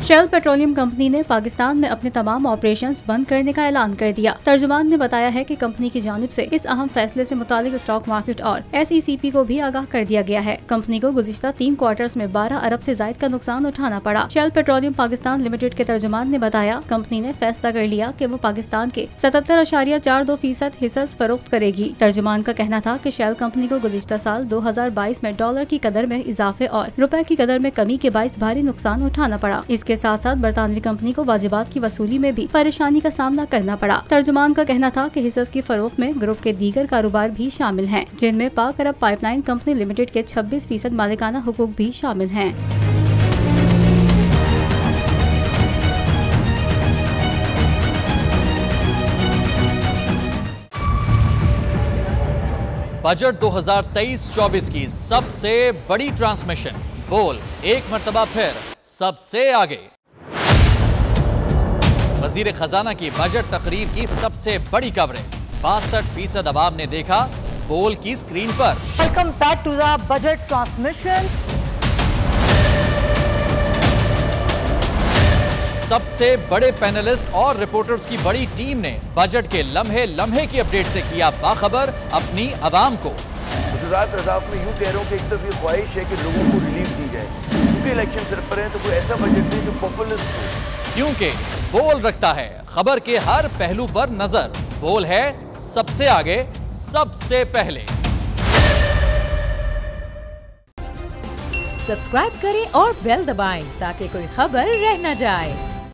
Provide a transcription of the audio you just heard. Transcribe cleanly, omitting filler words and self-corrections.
Shell petroleum company ने पाकिस्तान में अपने तमाम ऑपरेशंस बंद करने का ऐलान कर दिया। तर्जुमान ने बताया है कि कंपनी की जानिब से इस अहम फैसले से मुतालिक स्टॉक मार्केट और SECP को भी आगाह कर दिया गया है। कंपनी को गुज़िश्ता 3 क्वार्टर्स में 12 अरब से ज़ायद का नुकसान उठाना पड़ा। शेल पेट्रोलियम पाकिस्तान लिमिटेड के तर्जुमान ने बताया, कंपनी ने फैसला कर लिया कि वो पाकिस्तान के 77.42% हिस्सा फरोख्त करेगी। तर्जुमान का कहना था कि शेल कंपनी को गुज़िश्ता साल 2022 में डॉलर की कदर में इजाफे और रुपए की कदर में कमी के बाइस भारी नुकसान उठाना पड़ा। इसके साथ साथ बरतानवी कंपनी को वाजिबात की वसूली में भी परेशानी का सामना करना पड़ा। तर्जुमान का कहना था कि हिस्सा की फरोख्त में ग्रुप के दीगर कारोबार भी शामिल हैं, जिनमें पाक अरब पाइपलाइन कंपनी लिमिटेड के 26% मालिकाना हुकूक भी शामिल हैं। बजट 2023-24 की सबसे बड़ी ट्रांसमिशन, बोल एक मर्तबा फिर सबसे आगे। वजीर खजाना की बजट तकरीर की सबसे बड़ी कवरेज 62% अवाम ने देखा बोल की स्क्रीन पर। Welcome back to the budget transmission. सबसे बड़े पैनलिस्ट और रिपोर्टर्स की बड़ी टीम ने बजट के लम्हे लम्हे की अपडेट से किया बाखबर अपनी आवाम को। गुजरात रज़ाक में यूं कह रहा हूं कि एक तरफ ये ख्वाहिश है कि लोगों को रिलीफ दी जाए, क्योंकि इलेक्शन सिर पर है, तो कोई ऐसा बजट दे जो पॉपुलिस्ट हो। क्योंकि बोल रखता है खबर के हर पहलू पर नजर। बोल है सबसे आगे, सबसे पहले। सब्सक्राइब करें और बेल दबाएं ताकि कोई खबर रह न जाए।